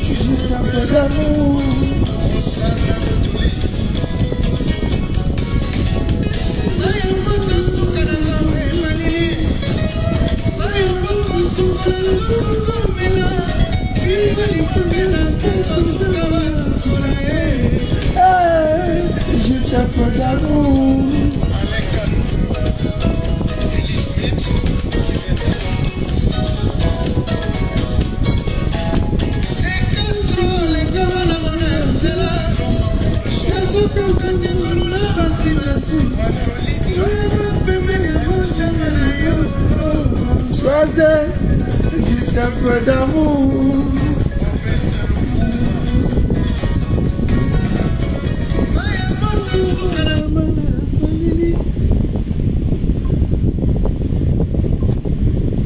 Juste un peu d'amour. Choisir juste un peu d'amour.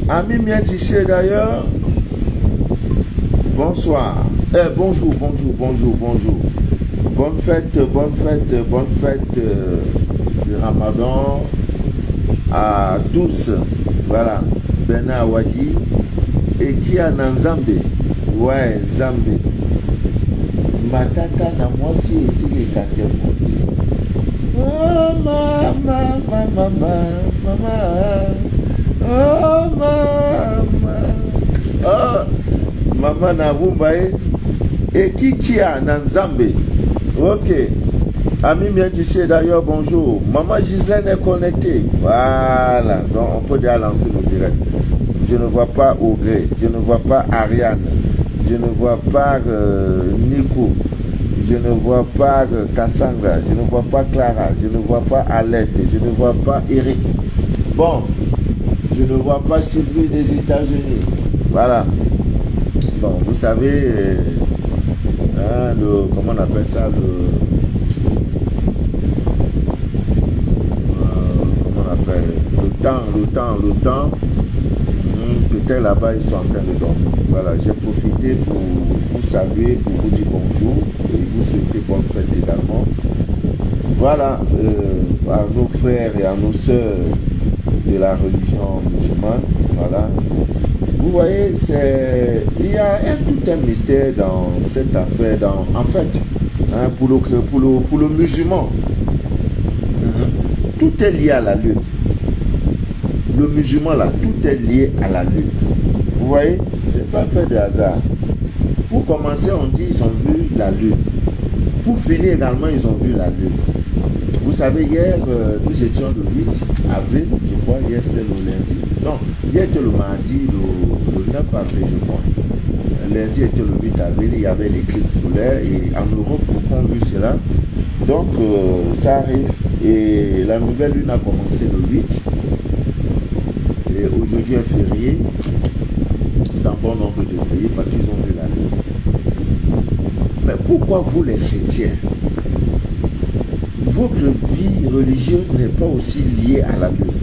Ami bien d'ici d'ailleurs, bonsoir, bonjour. Bonne fête du Ramadan à tous. Voilà, Bena Wadi et qui a Nzambe. Ouais, Nzambe. Matata na moi si ici les katemo. Oh mama. Oh mama. Oh maman na rumbae et qui a Nzambe. Ok. Ami bien d'ici d'ailleurs, bonjour. Maman Gislaine est connectée. Voilà. Donc on peut déjà lancer le direct. Je ne vois pas Augré. Je ne vois pas Ariane. Je ne vois pas Nico. Je ne vois pas Cassandra. Je ne vois pas Clara. Je ne vois pas Alette. Je ne vois pas Eric. Bon. Je ne vois pas Sylvie des États-Unis. Voilà. Bon, vous savez, comment on appelle ça, le temps. Peut-être là-bas, ils sont en train de dormir. Voilà, j'ai profité pour vous saluer, pour vous dire bonjour et vous souhaiter bonne fête également. Voilà, à nos frères et à nos sœurs de la religion musulmane. Voilà. Vous voyez, il y a tout un mystère dans cette affaire. En fait, hein, pour le musulman, tout est lié à la lune. Le musulman là, tout est lié à la lune. Vous voyez, c'est pas fait de hasard. Pour commencer, on dit ils ont vu la lune. Pour finir également, ils ont vu la lune. Vous savez, hier, nous étions le 8 avril, je crois, hier c'était le lundi. Non, hier était le mardi, le 9 avril, je crois. Lundi était le 8 avril, il y avait l'éclipse solaire et en Europe, beaucoup ont vu cela. Donc, ça arrive et la nouvelle lune a commencé le 8. Et aujourd'hui est férié dans bon nombre de pays parce qu'ils ont vu la lune. Mais pourquoi vous les chrétiens, votre vie religieuse n'est pas aussi liée à la lune?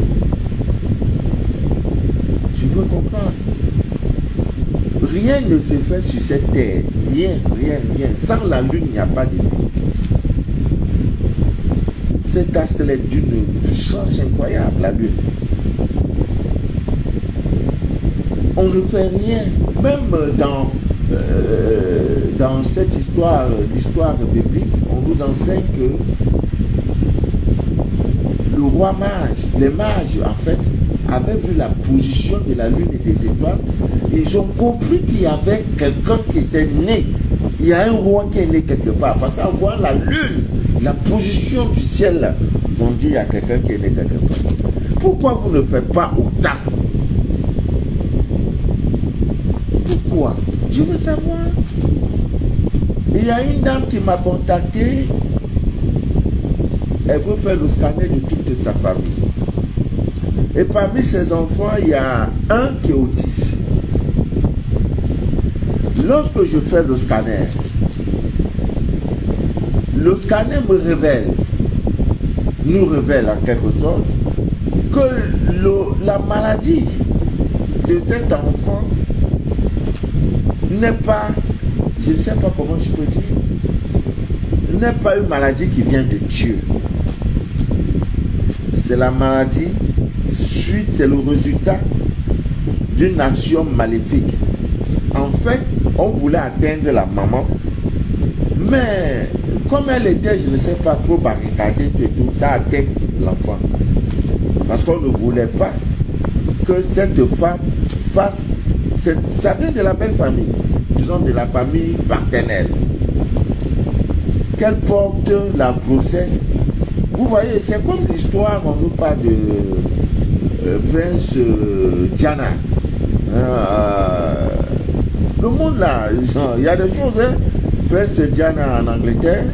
Je veux comprendre. Rien ne se fait sur cette terre. Rien. Sans la lune, il n'y a pas de vie. Cet astre est d'une puissance incroyable, la lune. On ne fait rien. Même dans cette histoire, l'histoire biblique, on nous enseigne que le roi mage, les mages en fait, avaient vu la position de la lune et des étoiles. Ils ont compris qu'il y avait quelqu'un qui était né. Il y a un roi qui est né quelque part. Parce qu'en voyant la lune, la position du ciel, là, ils ont dit il y a quelqu'un qui est né quelque part. Pourquoi vous ne faites pas autant? Pourquoi? Je veux savoir. Il y a une dame qui m'a contacté. Elle veut faire le scanner de toute sa famille. Et parmi ses enfants, il y a un qui est autiste. Lorsque je fais le scanner me révèle, nous révèle en quelque sorte, que la maladie de cet enfant n'est pas, je ne sais pas comment je peux dire, n'est pas une maladie qui vient de Dieu. C'est la maladie suite, c'est le résultat d'une action maléfique. En fait, on voulait atteindre la maman, mais comme elle était, je ne sais pas, trop barricadée, tout, ça atteint l'enfant. Parce qu'on ne voulait pas que cette femme fasse, ça vient de la belle famille, disons de la famille paternelle, qu'elle porte la grossesse. Vous voyez, c'est comme l'histoire, on nous parle de Prince Diana. Le monde là, il y a des choses, hein. Prince Diana en Angleterre,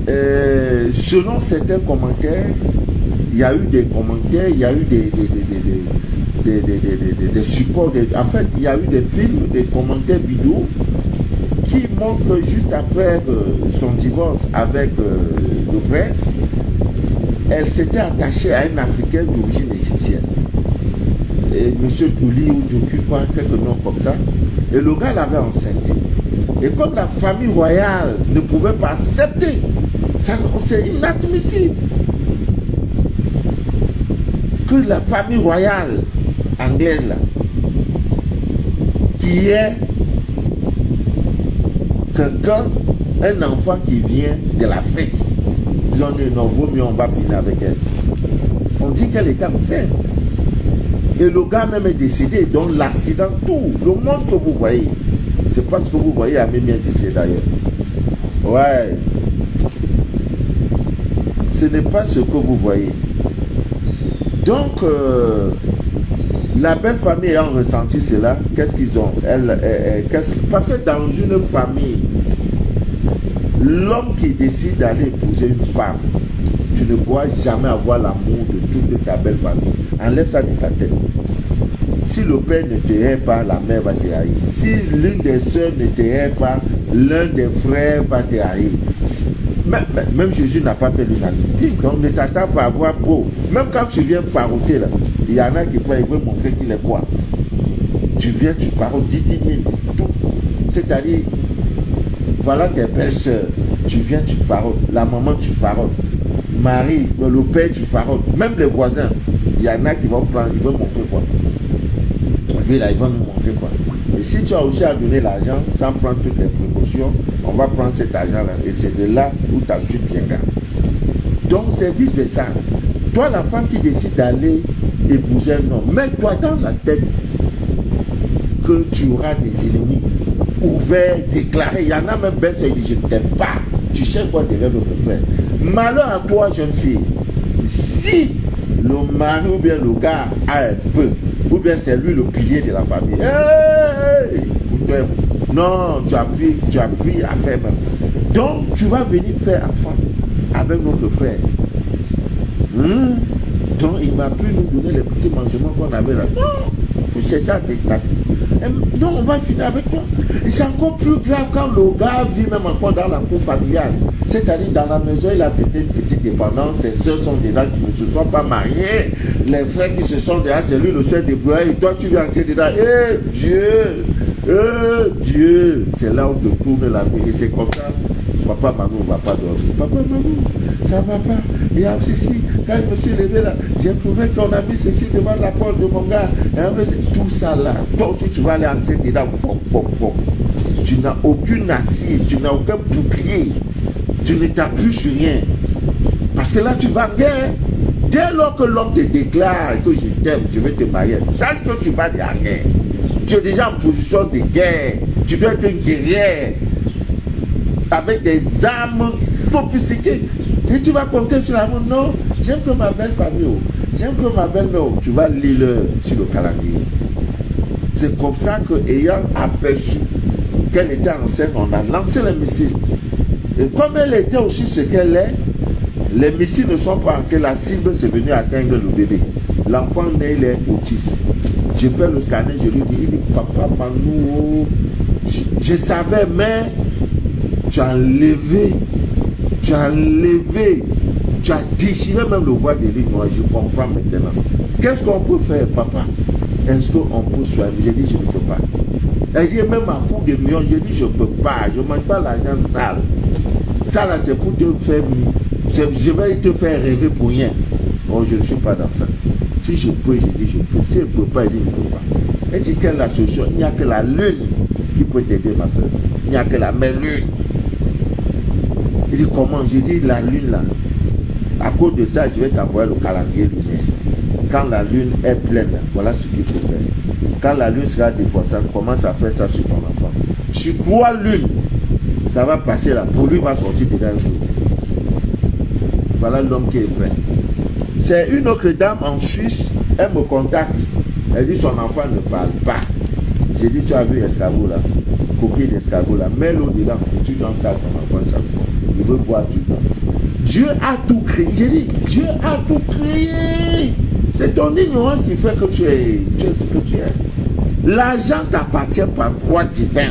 selon certains commentaires, il y a eu des commentaires, il y a eu des supports, en fait, il y a eu des films, des commentaires vidéo qui montrent juste après son divorce avec le prince, elle s'était attachée à un Africain d'origine égyptienne. Et M. Douli ou Doku, quelques noms comme ça. Et le gars l'avait enceinte. Et comme la famille royale ne pouvait pas accepter, c'est inadmissible que la famille royale anglaise là, qui est quelqu'un, un enfant qui vient de l'Afrique, ils ont dit non, vaut mieux on va finir avec elle. On dit qu'elle était enceinte. Et le gars même est décédé, donc l'accident, tout, le monde que vous voyez, c'est pas ce que vous voyez à même décédé d'ailleurs. Ouais. Ce n'est pas ce que vous voyez. Donc, la belle famille ayant ressenti cela, qu'est-ce qu'ils ont? Parce que dans une famille, l'homme qui décide d'aller épouser une femme, tu ne pourras jamais avoir l'amour de toute ta belle famille. Enlève ça de ta tête. Si le père ne te hait pas, la mère va te haïr. Si l'une des soeurs ne te hait pas, l'un des frères va te haïr. Même Jésus n'a pas fait l'unanimité. Donc ne t'attends pas à avoir beau. Même quand tu viens farouter là, il y en a qui veulent montrer qu'il est quoi. Tu viens, tu faroutes, dis tout. C'est-à-dire, voilà tes belles-sœurs. Tu viens, tu faroutes. La maman, tu faroutes. Marie, le père, tu faroutes. Même les voisins, il y en a qui vont prendre, ils vont montrer quoi. Lui là, ils vont nous montrer quoi. Et si tu as aussi à donner l'argent sans prendre toutes les précautions, on va prendre cet argent-là. Et c'est de là où ta chute viendra. Donc c'est vice-versa. Toi, la femme qui décide d'aller épouser un homme, mets-toi dans la tête que tu auras des ennemis ouverts, déclarés. Il y en a même belle qui dit je ne t'aime pas. Tu sais quoi derrière notre frère. Malheur à toi, jeune fille. Si le mari ou bien le gars a un peu, ou bien c'est lui le pilier de la famille. Hey, non, tu as pris à faire même. Donc, tu vas venir faire enfant avec notre frère. Donc, il ne va plus nous donner les petits mangements qu'on avait là. Non, il faut chercher à détailler. Non, on va finir avec toi. Et c'est encore plus grave quand le gars vit même encore dans la cour familiale. C'est-à-dire dans la maison, il a peut-être une petite dépendance, ses soeurs sont dedans qui ne se sont pas mariés, les frères qui se sont dedans, c'est lui le seul débrouillard, et toi tu viens entrer dedans. Dieu, c'est là où te tourne la vie. Et c'est comme ça, papa Manou ne va pas dormir. Papa Manou, ça va pas. Il y a ceci, quand je me suis levé là, j'ai trouvé qu'on a mis ceci devant la porte de mon gars. Et tout ça là, toi aussi tu vas aller entrer dedans. Tu n'as aucune assise, tu n'as aucun bouclier. Tu ne t'appuies sur rien. Parce que là, tu vas en guerre. Dès lors que l'homme te déclare que je t'aime, je vais te marier, sache que tu vas en guerre. Tu es déjà en position de guerre. Tu dois être une guerrière. Avec des armes sophistiquées. Si tu vas compter sur l'amour, non, j'aime que ma belle famille. J'aime que ma belle mère. Tu vas lire sur le calendrier. C'est comme ça que, ayant aperçu qu'elle était enceinte, on a lancé les missiles. Et comme elle était aussi ce qu'elle est, les missiles ne sont pas que la cible, c'est venu atteindre le bébé. L'enfant né, il est autiste. J'ai fait le scanner, je lui dis, il dit, papa Manou, je savais, mais tu as enlevé Tu as déchiré même le voile de l'île noire, je comprends maintenant. Qu'est-ce qu'on peut faire, papa? Est-ce qu'on peut soigner? J'ai dit, je ne peux pas. Elle dit, même à coup de millions, j'ai dit, je ne peux pas. Je ne mange pas l'argent sale. Ça, là, c'est pour te faire... Je vais te faire rêver pour rien. Oh, je ne suis pas dans ça. Si je peux, je dis, je peux. Si je ne peux pas, je dis, je ne peux pas. Elle dit, quelle est la solution? Il n'y a que la lune qui peut t'aider, ma soeur. Il n'y a que la même lune. Il dit, comment? J'ai dit, la lune, là. À cause de ça, je vais t'envoyer le calendrier lunaire. Quand la lune est pleine, voilà ce qu'il faut faire. Quand la lune sera dépassante, commence à faire ça sur ton enfant. Sur 3 lunes, ça va passer là. Pour lui, va sortir dedans un jour. Voilà l'homme qui est prêt. C'est une autre dame en Suisse, elle me contacte. Elle dit son enfant ne parle pas. J'ai dit, tu as vu l'escargot là, coquille d'escargot là, mets-le dedans, tu donnes ça à ton enfant chaque fois. Il veut boire du temps. Dieu a tout créé. J'ai dit, Dieu a tout créé. C'est ton ignorance qui fait que tu es ce que tu es. L'argent t'appartient par droit divin.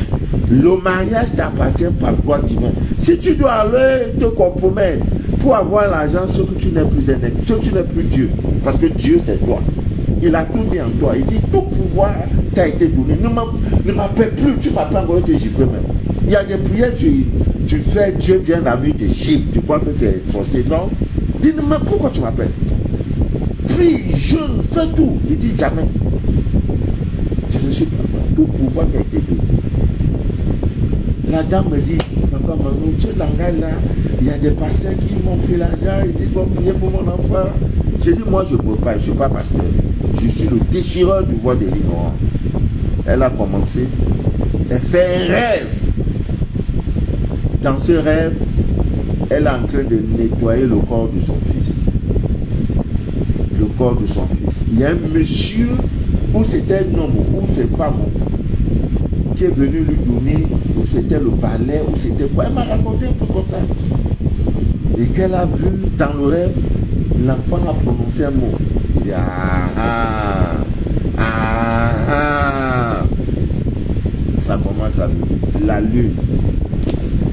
Le mariage t'appartient par droit divin. Si tu dois aller te compromettre pour avoir l'argent, ce que tu n'es plus un être, ce que tu n'es plus Dieu, parce que Dieu c'est toi. Il a tout mis en toi. Il dit, tout pouvoir t'a été donné. Ne m'appelle plus. Tu m'appelles encore et te gifles même. Il y a des prières que tu fais, Dieu vient la nuit te gifle. Tu crois que c'est sorcier? Non. Dis-moi, pourquoi tu m'appelles? Prie, jeûne, fais tout. Il dit jamais. Je ne suis pas. Tout pouvoir t'a été donné. La dame me dit, papa, maman, ce langage là, il y a des pasteurs qui m'ont pris l'argent, ils disent, il faut prier pour mon enfant. J'ai dit, moi je ne peux pas, je ne suis pas pasteur. Je suis le déchireur du voile de l'ignorance. Elle a commencé, elle fait un rêve. Dans ce rêve, elle est en train de nettoyer le corps de son fils. Le corps de son fils. Il y a un monsieur, ou c'était un homme, ou c'est une femme, qui est venu lui donner, ou c'était le balai, ou c'était quoi. Elle m'a raconté un truc comme ça. Et qu'elle a vu dans le rêve, l'enfant a prononcé un mot. Il dit, ça commence à venir. La lune.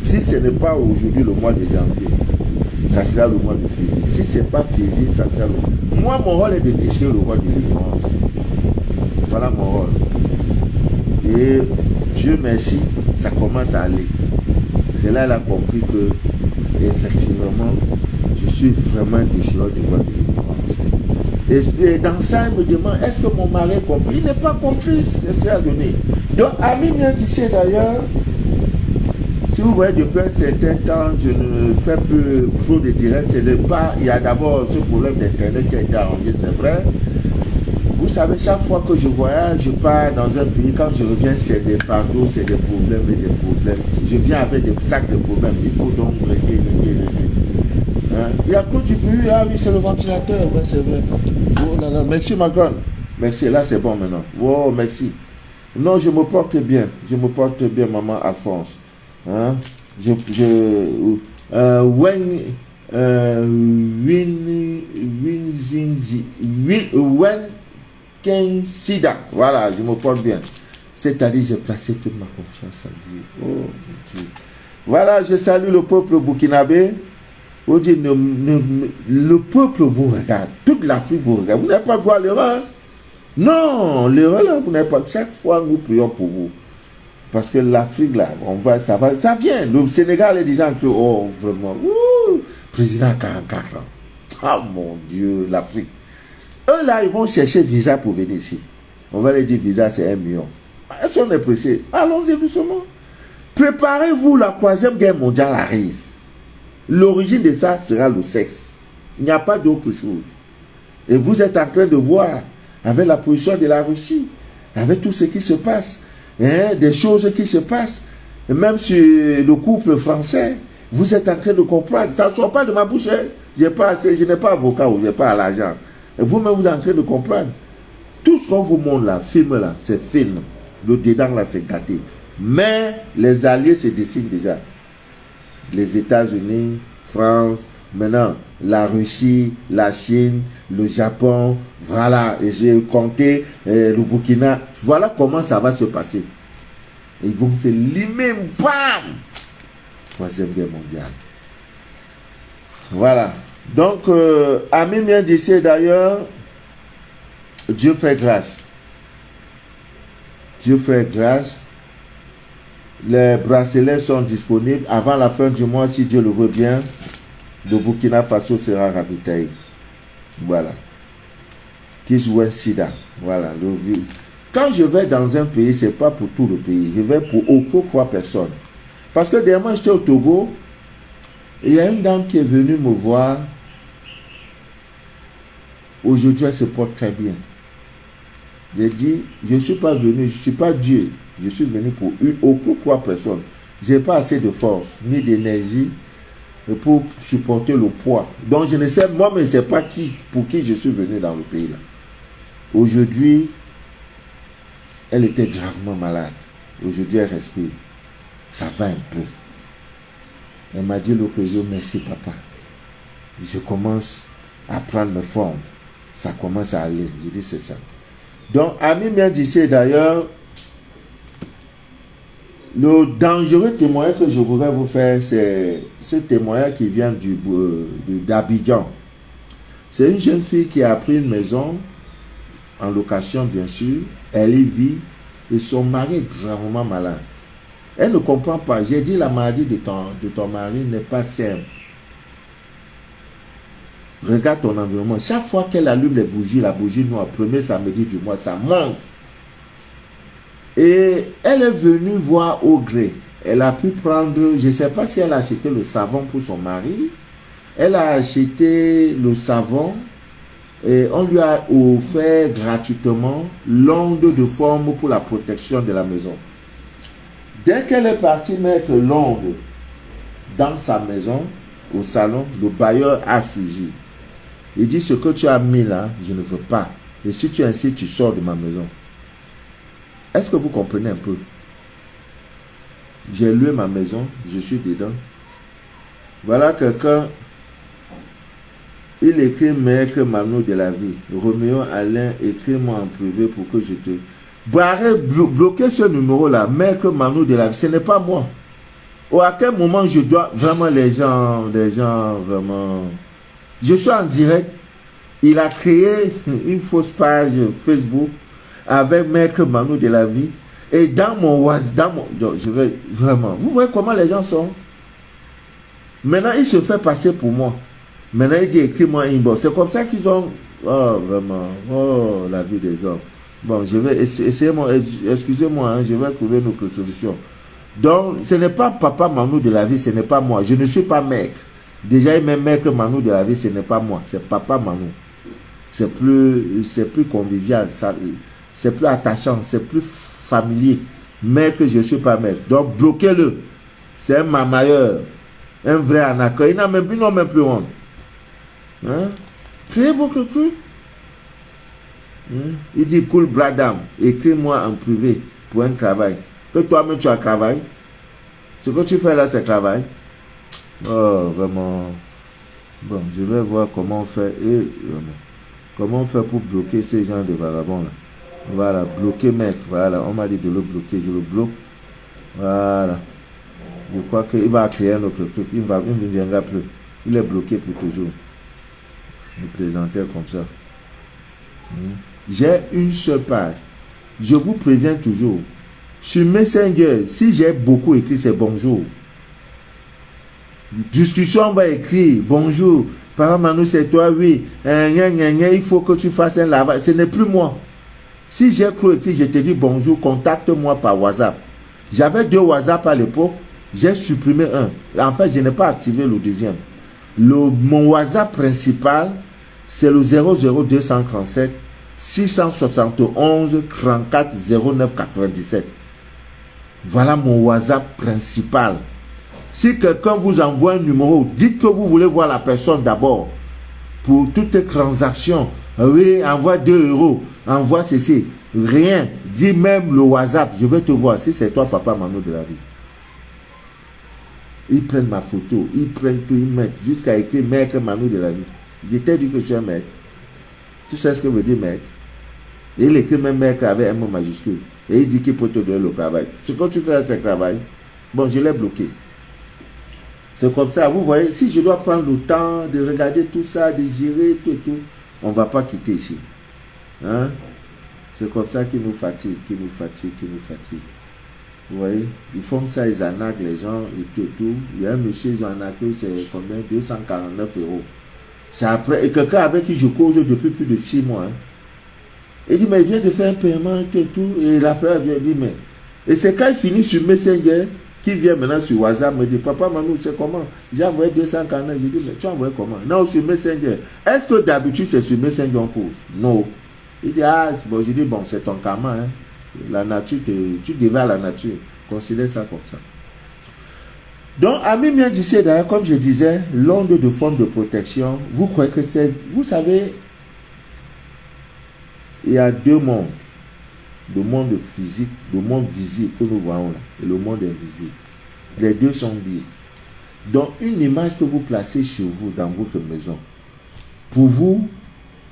Si ce n'est pas aujourd'hui le mois de janvier, ça sera le mois de février. Si ce n'est pas février, ça sera le mois. Moi, mon rôle est de déchirer le voile de l'ignorance. Voilà mon rôle. Et Dieu merci, ça commence à aller. C'est là qu'elle a compris que, effectivement, je suis vraiment déchireur du voile de l'ignorance. Et dans ça, elle me demande, est-ce que mon mari est compris? Il n'est pas compris, c'est ça à donner. Donc, Ami Tissé d'ailleurs, si vous voyez depuis un certain temps, je ne fais plus trop de direct, ce n'est pas, il y a d'abord ce problème d'internet qui a été arrangé, c'est vrai. Vous savez, chaque fois que je voyage, je pars dans un pays, quand je reviens, c'est des fardeaux, c'est des problèmes et des problèmes. Je viens avec des sacs de problèmes, il faut donc régler. Hein? Il y a quoi du bruit? Ah oui, c'est le ventilateur, ouais, c'est vrai. Oh là là, merci Macron. Merci, là c'est bon maintenant. Oh, merci. Non, je me porte bien, maman Alphonse. Hein? Sida. Voilà, je me porte bien. C'est-à-dire, j'ai placé toute ma confiance en Dieu. Oh, Dieu. Voilà, je salue le peuple burkinabé. Oh Dieu, le peuple vous regarde. Toute l'Afrique vous regarde. Vous n'avez pas voir l'erreur. Non, l'erreur là, vous n'avez pas. Chaque fois, nous prions pour vous. Parce que l'Afrique là, ça vient. Le Sénégal est déjà un peu, oh, vraiment, président 44 ans. Ah mon Dieu, l'Afrique. Eux là, ils vont chercher visa pour venir ici. On va leur dire visa, c'est 1 million. Est-ce qu'on est pressé? Allons-y doucement. Préparez-vous, la 3e guerre mondiale arrive. L'origine de ça sera le sexe. Il n'y a pas d'autre chose. Et vous êtes en train de voir, avec la position de la Russie, avec tout ce qui se passe, hein, des choses qui se passent, et même sur le couple français, vous êtes en train de comprendre. Ça ne sort pas de ma bouche. Hein. Je n'ai pas avocat ou je n'ai pas l'argent. Vous-même, vous êtes en train de comprendre. Tout ce qu'on vous montre là, film là, c'est film. Le dedans là, c'est gâté. Mais les alliés se dessinent déjà. Les États-Unis, France, maintenant la Russie, la Chine, le Japon, voilà. Et j'ai compté le Burkina. Voilà comment ça va se passer. Ils vont se limer, bam! 3e guerre mondiale. Voilà. Donc, Ami vient d'ici d'ailleurs, Dieu fait grâce. Dieu fait grâce. Les bracelets sont disponibles. Avant la fin du mois, si Dieu le veut bien, le Burkina Faso sera ravitaillé. Voilà. Kiswe Sida. Voilà. Quand je vais dans un pays, ce n'est pas pour tout le pays. Je vais pour 3 personnes. Parce que dernièrement, j'étais au Togo. Il y a une dame qui est venue me voir. Aujourd'hui, elle se porte très bien. J'ai dit, je ne suis pas venu, je ne suis pas Dieu. Je suis venu pour 3 personnes. Je n'ai pas assez de force, ni d'énergie pour supporter le poids. Donc, je ne sais, moi, mais je ne sais pas pour qui je suis venu dans le pays là. Aujourd'hui, elle était gravement malade. Aujourd'hui, elle respire. Ça va un peu. Elle m'a dit l'autre jour, merci papa. Je commence à prendre mes formes. Ça commence à aller. Je dis, c'est ça. Donc, Ami vient d'ici d'ailleurs, le dangereux témoignage que je voudrais vous faire, c'est ce témoignage qui vient d'Abidjan. C'est une jeune fille qui a pris une maison, en location bien sûr, elle y vit, et son mari est gravement malade. Elle ne comprend pas. J'ai dit la maladie de ton mari n'est pas simple. Regarde ton environnement. Chaque fois qu'elle allume les bougies, la bougie noire, premier samedi du mois, ça monte. Et elle est venue voir au gré. Elle a pu prendre, je ne sais pas si elle a acheté le savon pour son mari. Elle a acheté le savon et on lui a offert gratuitement l'onde de forme pour la protection de la maison. Dès qu'elle est partie mettre l'onde dans sa maison, au salon, le bailleur a suivi. Il dit, ce que tu as mis là, je ne veux pas. Et si tu insistes, tu sors de ma maison. Est-ce que vous comprenez un peu? J'ai loué ma maison, je suis dedans. Voilà quelqu'un, il écrit Maître Manu de la vie. Roméo Alain, écris-moi en privé pour que je te... Bloquez ce numéro-là, Maître Manu de la vie, ce n'est pas moi. Ou à quel moment je dois vraiment les gens vraiment... Je suis en direct. Il a créé une fausse page Facebook avec Maître Manu de la vie. Et dans mon WhatsApp, je vais vraiment... Vous voyez comment les gens sont? Maintenant, il se fait passer pour moi. Maintenant, il dit écris-moi inbox. C'est comme ça qu'ils ont... Oh, vraiment. Oh, la vie des hommes. Bon, je vais essayer... Excusez-moi, hein, je vais trouver notre solution. Donc, ce n'est pas Papa Manu de la vie, ce n'est pas moi. Je ne suis pas maître. Déjà, il met Maître Manu de la vie, ce n'est pas moi. C'est Papa Manu. C'est plus convivial. C'est plus attachant. C'est plus familier. Maître, je ne suis pas maître. Donc, bloquez-le. C'est un mamailleur. Un vrai anaconda. Ils n'ont même plus honte. Hein? Créez votre truc. Hein? Il dit, cool, bradam. Écris-moi en privé pour un travail. Que toi-même tu as travaillé. Ce que tu fais là, c'est travail. Oh, vraiment. Bon, je vais voir comment on fait. Comment on fait pour bloquer ces gens de vagabonds là. Voilà, bloquer mec. Voilà, on m'a dit de le bloquer. Je le bloque. Voilà. Je crois qu'il va créer un autre truc. Il ne viendra plus. Il est bloqué pour toujours. Je plaisantais comme ça. J'ai une seule page. Je vous préviens toujours. Sur Messenger, si j'ai beaucoup écrit, c'est bonjour. Discussion, on va écrire bonjour. Papa Manu, c'est toi, oui. Il faut que tu fasses un lavage. Ce n'est plus moi. Si j'ai cru écrit, je te dis bonjour, contacte-moi par WhatsApp. J'avais 2 WhatsApp à l'époque. J'ai supprimé un. En fait, je n'ai pas activé le deuxième. Mon WhatsApp principal, c'est le 00237 671 34 09 97. Voilà mon WhatsApp principal. Si quelqu'un vous envoie un numéro, dites que vous voulez voir la personne d'abord. Pour toutes les transactions, oui, envoie 2 €, envoie ceci. Rien. Dis même le WhatsApp, je vais te voir. Si c'est toi, Papa Manu de la vie. Ils prennent ma photo, ils prennent tout, ils mettent jusqu'à écrire Maître Manu de la vie. Je t'ai dit que tu es maître. Tu sais ce que veut dire maître? Et il écrit même maître avec un mot majuscule. Et il dit qu'il peut te donner le travail. Ce que tu fais, c'est le travail. Bon, je l'ai bloqué. C'est comme ça, vous voyez, si je dois prendre le temps de regarder tout ça, de gérer tout et tout, on ne va pas quitter ici. Hein? C'est comme ça qu'ils nous fatiguent, qu'ils nous fatiguent, qu'ils nous fatiguent. Vous voyez, ils font ça, ils arnaquent les gens et tout et tout. Il y a un monsieur, ils ont arnaqué, c'est combien? 249 €. C'est après, et quelqu'un avec qui je cause depuis plus de 6 mois. Hein. Il dit, mais il vient de faire un paiement et tout. Et l'appel vient dire, mais. Et c'est quand il finit sur Messenger, qui vient maintenant sur WhatsApp, me dit, papa, Manou, c'est comment? J'ai envoyé 249. Je dis, mais tu as envoyé comment? Non, sur Messenger. Est-ce que d'habitude c'est sur Messenger en cause? Non. Il dit, ah, bon, je dis, bon, c'est ton karma. Hein. La nature, tu devais à la nature. Considère ça comme ça. Donc, Amis bien d'ici, d'ailleurs, comme je disais, l'onde de forme de protection, vous croyez que c'est... Vous savez, il y a deux mondes. Le monde physique, le monde visible que nous voyons là, et le monde invisible. Les deux sont liés. Donc, une image que vous placez chez vous, dans votre maison, pour vous,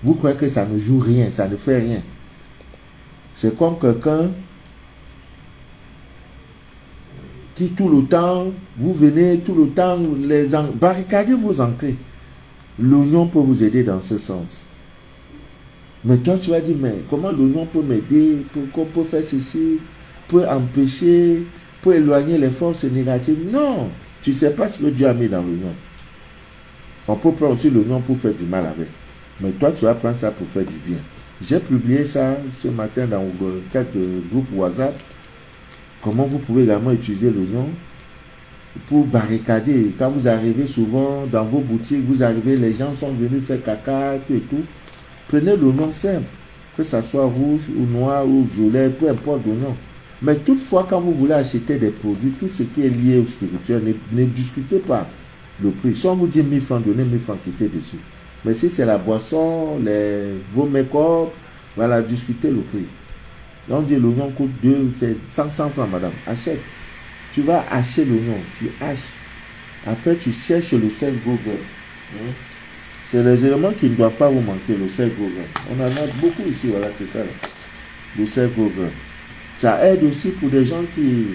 vous croyez que ça ne joue rien, ça ne fait rien. C'est comme quelqu'un qui tout le temps, vous venez tout le temps, barricadez vos entrées. L'oignon peut vous aider dans ce sens. Mais toi, tu vas dire, mais comment l'oignon peut m'aider, qu'on peut faire ceci, peut empêcher, peut éloigner les forces négatives? Non, tu ne sais pas ce que Dieu a mis dans l'oignon. On peut prendre aussi l'oignon pour faire du mal avec. Mais toi, tu vas prendre ça pour faire du bien. J'ai publié ça ce matin dans quelques groupes WhatsApp. Comment vous pouvez également utiliser l'oignon pour barricader. Quand vous arrivez souvent dans vos boutiques, vous arrivez, les gens sont venus faire caca, tout et tout. Prenez l'oignon simple, que ça soit rouge ou noir ou violet, peu importe l'oignon. Mais toutefois, quand vous voulez acheter des produits, tout ce qui est lié au spirituel, ne discutez pas le prix. Si on vous dit 1000 francs, donnez 1000 francs, quittez dessus. Mais si c'est la boisson, vos make-up, voilà, discutez le prix. On dit l'oignon coûte 500 francs, madame. Achète. Tu vas acheter l'oignon, tu haches. Après, tu cherches le sel Google. C'est les éléments qui ne doivent pas vous manquer, le sel Google. On en a beaucoup ici, voilà, c'est ça. Le sel Google. Ça aide aussi pour des gens qui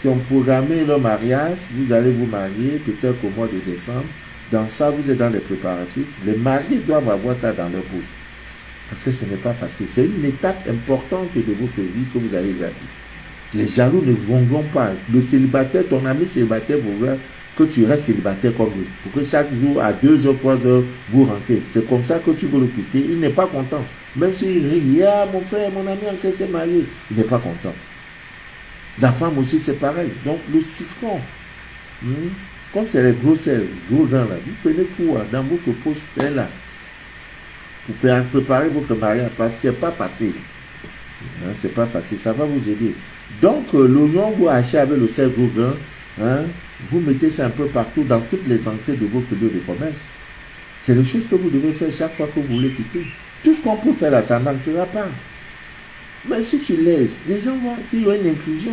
ont programmé leur mariage. Vous allez vous marier peut-être au mois de décembre. Dans ça, vous êtes dans les préparatifs. Les mariés doivent avoir ça dans leur bouche. Parce que ce n'est pas facile. C'est une étape importante de votre vie que vous allez gravir. Les jaloux ne vont pas. Le célibataire, ton ami célibataire voudra que tu restes célibataire comme lui. Pour que chaque jour, à 2 heures, 3 heures, vous rentrez. C'est comme ça que tu veux le quitter. Il n'est pas content. Même s'il rit, ah, mon frère, mon ami, en s'est marié. Il n'est pas content. La femme aussi, c'est pareil. Donc, le citron, comme c'est les gros sels, gros gens là, vous prenez tout dans votre poche, c'est là. Pour préparer votre mariage, parce que c'est pas facile. C'est pas facile, ça va vous aider. Donc, l'oignon, vous achetez avec le sel gros grain, vous mettez ça un peu partout dans toutes les entrées de votre lieu de commerce. C'est les choses que vous devez faire chaque fois que vous voulez quitter. Tout ce qu'on peut faire là, ça n'entrera pas. Mais si tu laisses, les gens vont qu'il y a une inclusion.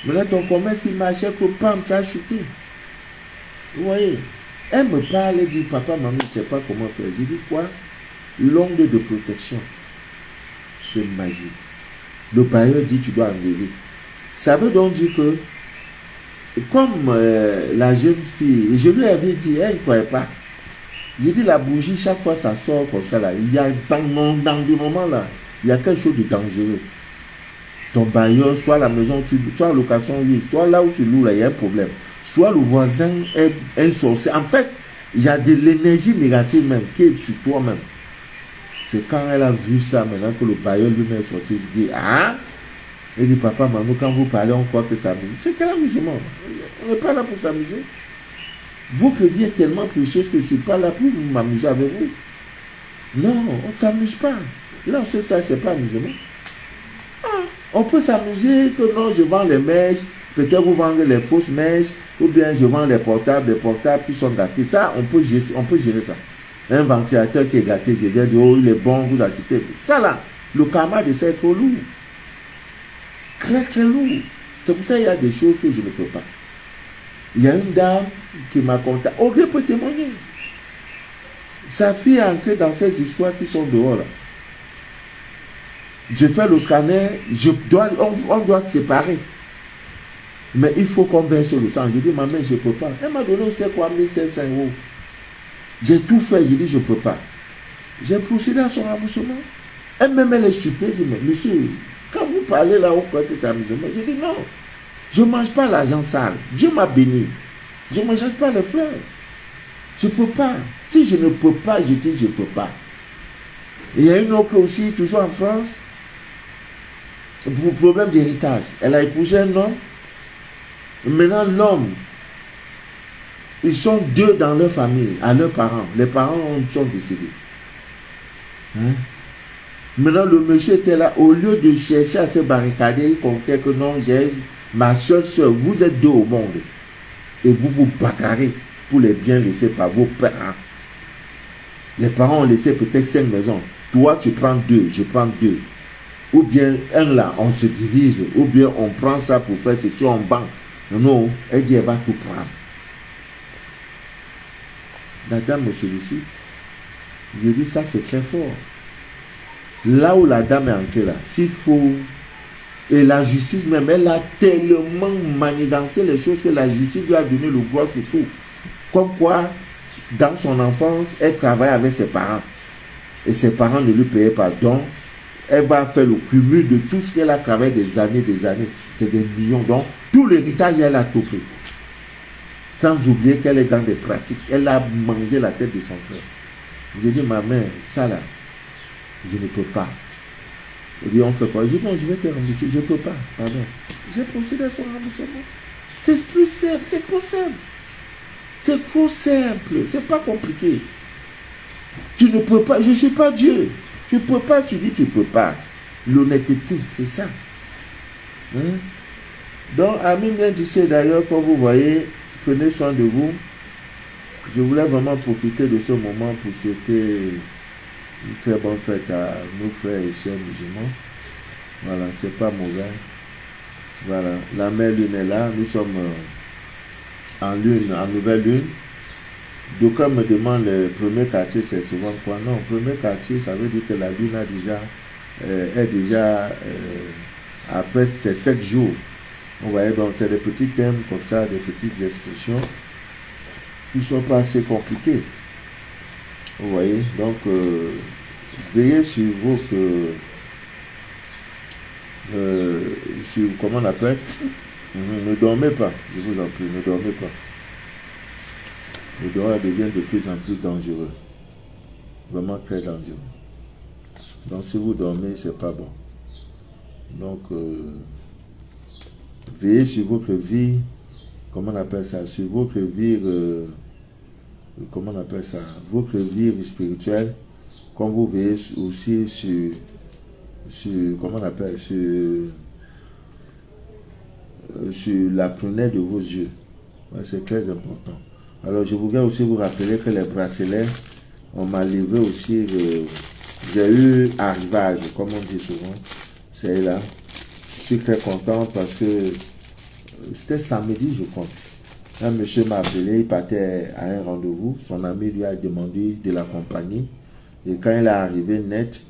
Maintenant, ton commerce qui marchait pour pam, ça a chuté. Vous voyez, elle me parle et dit, papa, maman, je ne sais pas comment faire. J'ai dit quoi? L'onde de protection. C'est magique. Le bailleur dit, tu dois enlever. Ça veut donc dire que, comme la jeune fille, et je lui avais dit, elle ne croyait pas. J'ai dit, la bougie, chaque fois ça sort comme ça là. Il y a dans le moment là, il y a quelque chose de dangereux. Ton bailleur, soit la maison, soit la location, oui, soit là où tu loues là, il y a un problème. Soit le voisin est un sorcier. En fait, il y a de l'énergie négative même qui est sur toi-même. C'est quand elle a vu ça maintenant que le bailleur lui-même est sorti, il dit, ah, il dit, papa, maman, quand vous parlez, on croit que ça amuse. C'est quel amusement? On n'est pas là pour s'amuser. Votre vie est tellement précieuse que je ne suis pas là pour m'amuser avec vous. Non, on ne s'amuse pas. Là, c'est ça, c'est pas amusement. Ah, on peut s'amuser que non, je vends les mèches, peut-être vous vendez les fausses mèches, ou bien je vends les portables qui sont gâtés. Ça, on peut gérer ça. Un ventilateur qui est gâté, je viens dire, oh, il est bon, vous achetez. Ça là, le karma de ça est trop lourd. Très, très lourd. C'est pour ça qu'il y a des choses que je ne peux pas. Il y a une dame qui m'a contacté. Audrey peut témoigner. Sa fille est entrée dans ces histoires qui sont dehors là. Je fais le scanner, on doit se séparer. Mais il faut qu'on verse le sang. Je dis, ma mère, je ne peux pas. Elle m'a donné, c'était quoi, 1500 €. J'ai tout fait, j'ai dit, je ne peux pas. J'ai procédé à son remboursement. Elle-même, elle est stupide. Elle dit, mais monsieur, quand vous parlez là, vous croyez que c'est amusement. J'ai dit, non, je ne mange pas l'argent sale. Dieu m'a béni. Je ne mange pas les fleurs. Je ne peux pas. Si je ne peux pas, je dis, je ne peux pas. Il y a une autre aussi, toujours en France, pour problème d'héritage. Elle a épousé un homme. Maintenant, l'homme, ils sont deux dans leur famille, à leurs parents. Les parents sont décédés. Hein? Maintenant, le monsieur était là, au lieu de chercher à se barricader, il comptait que non, j'ai ma seule soeur, vous êtes deux au monde. Et vous vous bagarrez pour les biens laissés par vos parents. Les parents ont laissé peut-être 5 maisons. Toi, tu prends 2, je prends 2. Ou bien, un là, on se divise. Ou bien, on prend ça pour faire ceci en banque. Non, elle dit, elle va tout prendre. La dame me sollicite. Je dis, ça c'est très fort. Là où la dame est entrée là, s'il faut, et la justice même, elle a tellement manigancé les choses que la justice lui a donné le droit sur tout. Comme quoi, dans son enfance, elle travaille avec ses parents. Et ses parents ne lui payaient pas. Donc, elle va faire le cumul de tout ce qu'elle a travaillé des années. C'est des millions. Donc, tout l'héritage, elle a tout pris. Sans oublier qu'elle est dans des pratiques. Elle a mangé la tête de son frère. J'ai dit, ma mère, ça là, je ne peux pas. Elle dit, on fait quoi? Je dis, non, je vais te rembourser. Je ne peux pas. Pardon. J'ai procédé à son remboursement. C'est plus simple. C'est trop simple. C'est trop simple. C'est pas compliqué. Tu ne peux pas. Je ne suis pas Dieu. Tu ne peux pas. Tu dis, tu ne peux pas. L'honnêteté, c'est ça. Hein? Donc, Amin vient d'ici d'ailleurs, comme vous voyez, prenez soin de vous. Je voulais vraiment profiter de ce moment pour souhaiter une très bonne fête à nos frères et sœurs musulmans. Voilà, c'est pas mauvais. Voilà, la mère lune est là. Nous sommes en lune, en nouvelle lune. D'aucuns me demandent le premier quartier, c'est souvent quoi? Non, le premier quartier, ça veut dire que la lune est déjà après ces 7 jours. Vous voyez, donc c'est des petits thèmes comme ça, des petites descriptions qui ne sont pas assez compliquées. Vous voyez, donc veillez sur vos comment on appelle, ne dormez pas, je vous en prie, ne dormez pas. Le dormir devient de plus en plus dangereux, vraiment très dangereux. Donc si vous dormez, c'est pas bon. Donc veillez sur votre vie, comment on appelle ça, sur votre vie, comment on appelle ça, votre vie spirituelle, comme vous veillez aussi sur comment on appelle, sur la prunelle de vos yeux. Ouais, c'est très important. Alors je voudrais aussi vous rappeler que les bracelets, on m'a livré aussi, j'ai eu arrivage, comme on dit souvent, c'est là. Je suis très content parce que c'était samedi, je crois. Un monsieur m'a appelé, il partait à un rendez-vous. Son ami lui a demandé de l'accompagner. Et quand il est arrivé net,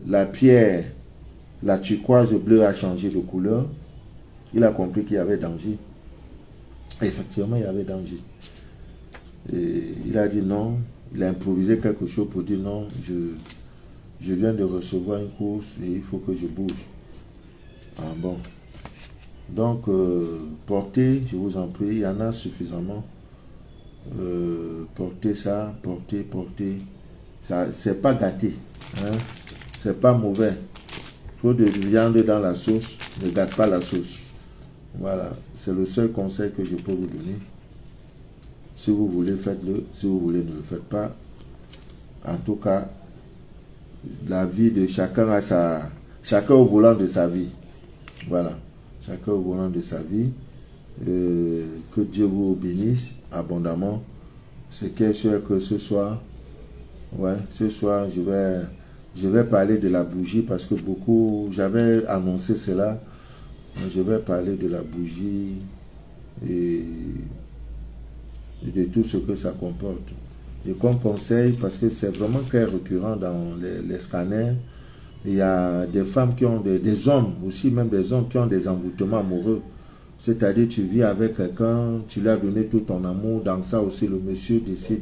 la pierre, la turquoise bleue a changé de couleur. Il a compris qu'il y avait danger. Effectivement, il y avait danger. Et il a dit non. Il a improvisé quelque chose pour dire non, je viens de recevoir une course et il faut que je bouge. Ah bon. Donc, portez, je vous en prie, il y en a suffisamment. Portez ça, portez. Ça, c'est pas gâté. Hein? C'est pas mauvais. Trop de viande dans la sauce, ne gâte pas la sauce. Voilà, c'est le seul conseil que je peux vous donner. Si vous voulez, faites-le. Si vous voulez, ne le faites pas. En tout cas, la vie de chacun a chacun au volant de sa vie. Voilà. Chacun au volant de sa vie. Que Dieu vous bénisse abondamment. C'est quelque chose que ce soir, je vais parler de la bougie parce que beaucoup, j'avais annoncé cela. Je vais parler de la bougie et de tout ce que ça comporte. Et comme conseil, parce que c'est vraiment très récurrent dans les scanners, Il y a des femmes qui ont des hommes, aussi même des hommes qui ont des envoûtements amoureux. C'est-à-dire, tu vis avec quelqu'un, tu lui as donné tout ton amour. Dans ça aussi, le monsieur décide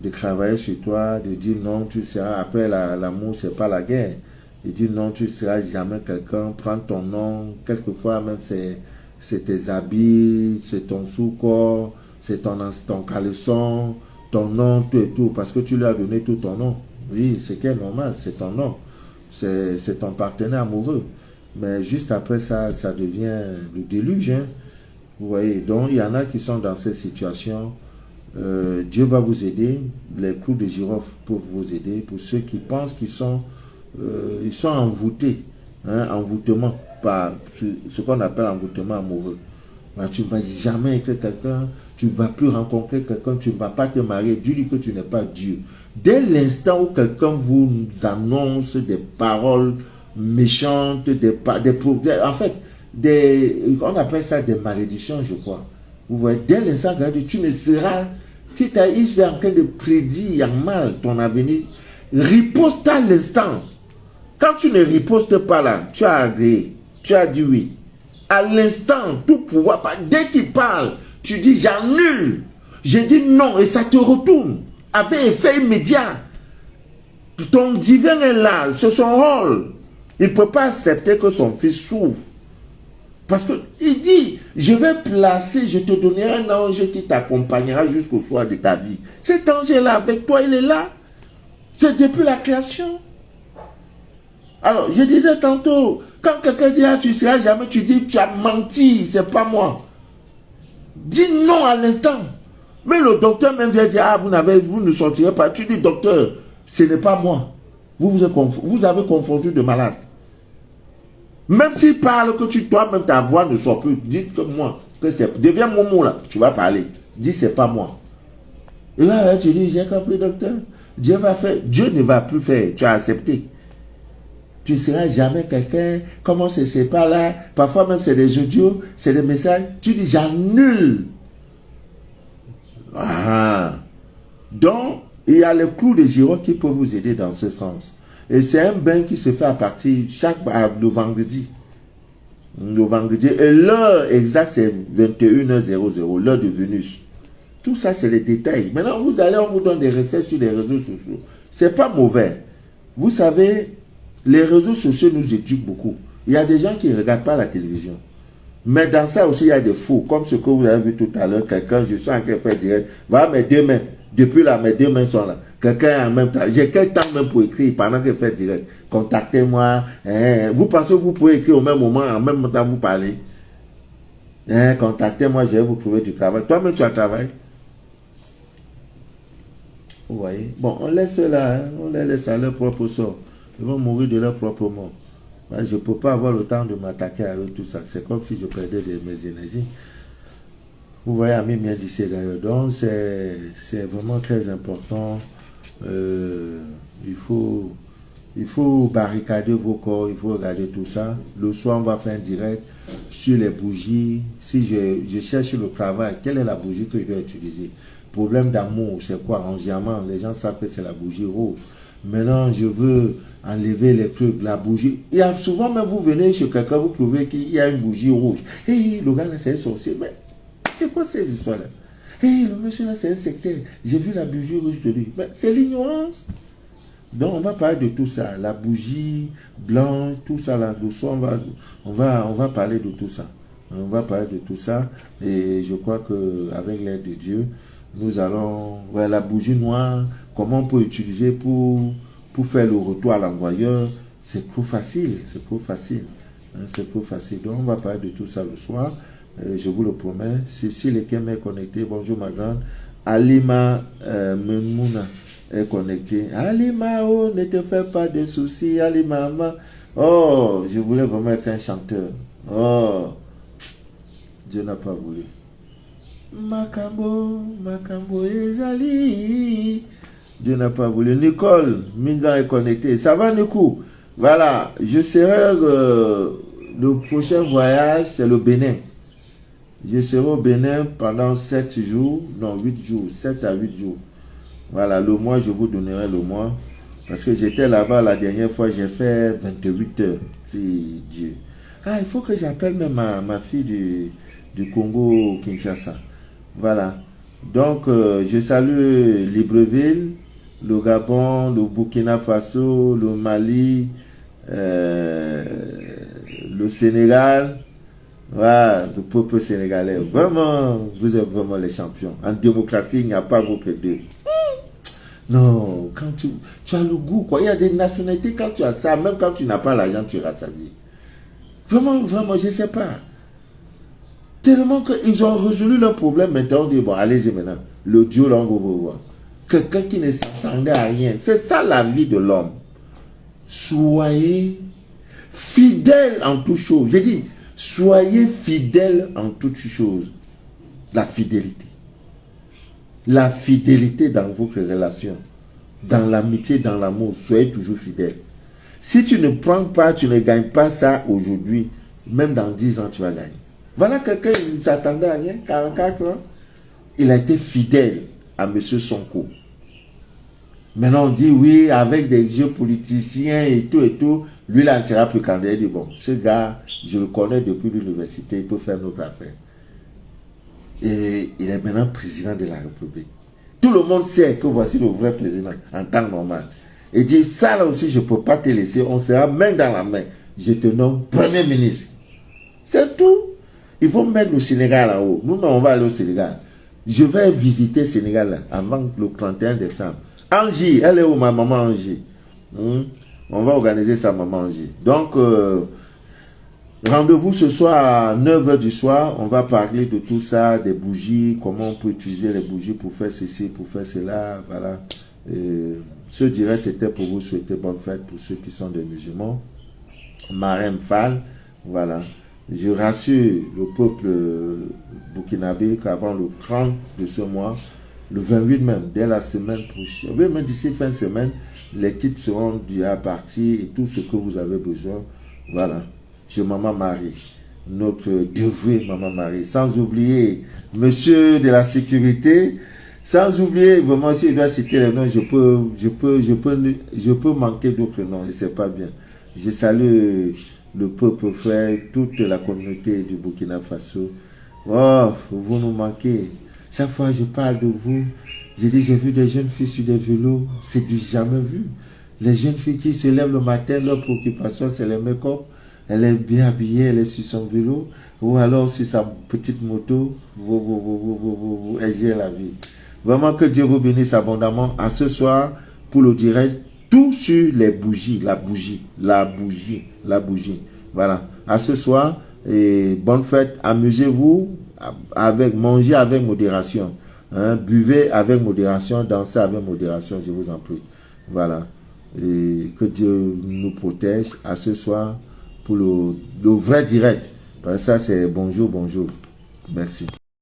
de travailler sur toi, de dire non, tu seras, après l'amour, c'est pas la guerre. Il dit non, tu ne seras jamais quelqu'un, prends ton nom. Quelquefois, même, c'est tes habits, c'est ton sous-corps, c'est ton caleçon, ton nom, tout et tout, parce que tu lui as donné tout ton nom. Oui, c'est qui est normal, c'est ton nom. C'est ton partenaire amoureux. Mais juste après ça, ça devient le déluge. Hein. Vous voyez, donc il y en a qui sont dans cette situation. Dieu va vous aider. Les clous de girofle peuvent vous aider. Pour ceux qui pensent qu'ils sont, ils sont envoûtés. Hein, envoûtement, par ce qu'on appelle envoûtement amoureux. Ben, tu ne vas jamais écrire quelqu'un, tu ne vas plus rencontrer quelqu'un, tu ne vas pas te marier. Dieu dit que tu n'es pas Dieu. Dès l'instant où quelqu'un vous annonce des paroles méchantes, en fait, on appelle ça des malédictions, je crois. Vous voyez, dès l'instant où tu ne seras, si tu es en train de prédire mal ton avenir, riposte à l'instant. Quand tu ne ripostes pas là, tu as agréé, tu as dit oui. À l'instant, tout pouvoir, dès qu'il parle, tu dis j'annule. Je dis non et ça te retourne avec effet immédiat. Ton divin est là, c'est son rôle. Il ne peut pas accepter que son fils souffre. Parce qu'il dit, je vais placer, je te donnerai un ange qui t'accompagnera jusqu'au soir de ta vie. Cet ange est là avec toi, il est là. C'est depuis la création. Alors, je disais tantôt, quand quelqu'un dit, ah, tu ne seras jamais, tu dis, tu as menti, c'est pas moi. Dis non à l'instant. Mais le docteur même vient dire, ah, vous ne sortirez pas. Tu dis, docteur, ce n'est pas moi. Vous avez confondu de malade. Même s'il parle que toi-même ta voix ne sort plus, dites que moi, que c'est, deviens mon mot là, tu vas parler. Dis, c'est pas moi. Et là, tu dis, j'ai compris, docteur. Dieu va faire, Dieu ne va plus faire, tu as accepté. Tu ne seras jamais quelqu'un, comment c'est pas là, parfois même c'est des audios, c'est des messages, tu dis j'annule. Ah. Donc, il y a les clous de girofle qui peuvent vous aider dans ce sens. Et c'est un bain qui se fait à partir le vendredi. Le vendredi. Et l'heure exacte, c'est 21h00, l'heure de Vénus. Tout ça, c'est les détails. Maintenant, vous allez, on vous donne des recettes sur les réseaux sociaux. C'est pas mauvais. Vous savez, les réseaux sociaux nous éduquent beaucoup. Il y a des gens qui ne regardent pas la télévision. Mais dans ça aussi, il y a des faux. Comme ce que vous avez vu tout à l'heure, quelqu'un, je suis en train de faire direct. Voilà mes deux mains. Depuis là, mes deux mains sont là. Quelqu'un en même temps. J'ai quel temps même pour écrire pendant que je fais direct. Contactez-moi. Vous pensez que vous pouvez écrire au même moment, en même temps vous parlez. Contactez-moi, je vais vous trouver du travail. Toi-même, tu as travaillé. Vous voyez. Bon, on laisse là. On les laisse à leur propre sort. Ils vont mourir de leur propre mort. Je ne peux pas avoir le temps de m'attaquer à eux, tout ça. C'est comme si je perdais mes énergies. Vous voyez, Ami bien dit d'ailleurs. Donc, c'est vraiment très important. Il faut barricader vos corps, il faut regarder tout ça. Le soir, on va faire un direct sur les bougies. Si je cherche le travail, quelle est la bougie que je dois utiliser? Problème d'amour, c'est quoi? En diamant, les gens savent que c'est la bougie rose. Maintenant, je veux enlever les trucs, la bougie. Il y a souvent, même vous venez chez quelqu'un, vous trouvez qu'il y a une bougie rouge. Et le gars là, c'est un sorcier. Mais c'est quoi ces histoires-là? Et le monsieur là, c'est un sectaire. J'ai vu la bougie rouge de lui. Mais c'est l'ignorance. Donc, on va parler de tout ça. La bougie blanche, tout ça là. On va parler de tout ça. On va parler de tout ça. Et je crois qu'avec l'aide de Dieu, nous allons... Ouais, la bougie noire, comment on peut utiliser pour faire le retour à l'envoyeur, c'est trop facile. C'est trop facile. C'est trop facile. Donc, on va parler de tout ça le soir. Je vous le promets. Cécile Ekem est connectée. Bonjour ma grande. Alima Memouna est connectée. Alima, oh, ne te fais pas de soucis. Alima, oh, je voulais vraiment être un chanteur. Oh, Dieu n'a pas voulu. Makambo ezali. Dieu n'a pas voulu. Nicole Minga est connectée. Ça va, Nico? Voilà, je serai le prochain voyage, c'est le Bénin. Je serai au Bénin pendant 7 jours, non 8 jours, 7 à 8 jours. Voilà, le mois, je vous donnerai le mois. Parce que j'étais là-bas la dernière fois, j'ai fait 28 heures. Si Dieu. Ah, il faut que j'appelle même ma fille du Congo, Kinshasa. Voilà. Donc, je salue Libreville, le Gabon, le Burkina Faso, le Mali, le Sénégal. Voilà, le peuple sénégalais. Vraiment, vous êtes vraiment les champions. En démocratie, il n'y a pas votre deux. Non, quand tu as le goût, quoi. Il y a des nationalités, quand tu as ça, même quand tu n'as pas l'argent, tu es rassasié. Vraiment, vraiment, je ne sais pas. Tellement qu'ils ont résolu leur problème, maintenant on dit, bon, allez-y maintenant. Le Dieu, là, on va vous voir. Quelqu'un qui ne s'attendait à rien. C'est ça la vie de l'homme. Soyez fidèles en toutes choses. J'ai dit, soyez fidèles en toutes choses. La fidélité. La fidélité dans vos relations. Dans l'amitié, dans l'amour. Soyez toujours fidèles. Si tu ne prends pas, tu ne gagnes pas ça aujourd'hui, même dans 10 ans, tu vas gagner. Voilà quelqu'un qui ne s'attendait à rien, 44 ans. Il a été fidèle à M. Sonko. Maintenant, on dit oui, avec des jeux politiciens et tout, lui, là, ne sera plus candidat. Il dit, bon, ce gars, je le connais depuis l'université, il peut faire notre affaire. Et il est maintenant président de la République. Tout le monde sait que voici le vrai président en temps normal. Et dit, ça là aussi, je ne peux pas te laisser, on sera main dans la main. Je te nomme Premier ministre. C'est tout. Il faut mettre le Sénégal en haut. Nous, on va aller au Sénégal. Je vais visiter le Sénégal là, avant le 31 décembre. Angie, elle est où ma maman Angie? On va organiser sa maman Angie. Donc, rendez-vous ce soir à 9 h du soir. On va parler de tout ça, des bougies, comment on peut utiliser les bougies pour faire ceci, pour faire cela. Voilà. Ce direct, c'était pour vous souhaiter bonne fête pour ceux qui sont des musulmans. Marem Fall, voilà. Je rassure le peuple burkinabé qu'avant le 30 de ce mois, le 28 même, dès la semaine prochaine, oui, même d'ici fin de semaine, les kits seront déjà partis et tout ce que vous avez besoin, voilà. Chez Maman Marie, notre dévouée Maman Marie, sans oublier Monsieur de la sécurité, sans oublier, vraiment, si je dois citer les noms, je peux manquer d'autres noms, et c'est pas bien. Je salue le peuple frère, toute la communauté du Burkina Faso. Oh, vous nous manquez. Chaque fois que je parle de vous, je dis, j'ai vu des jeunes filles sur des vélos, c'est du jamais vu. Les jeunes filles qui se lèvent le matin, leur préoccupation, c'est le make-up. Elle est bien habillée, elle est sur son vélo, ou alors sur sa petite moto, elle gère la vie. Vraiment que Dieu vous bénisse abondamment. À ce soir, pour le direct, tout sur les bougies, la bougie. Voilà. À ce soir, et bonne fête. Amusez-vous, mangez avec modération. Hein, buvez avec modération, dansez avec modération, je vous en prie. Voilà. Et que Dieu nous protège. À ce soir, pour le vrai direct. Ça, c'est bonjour, bonjour. Merci.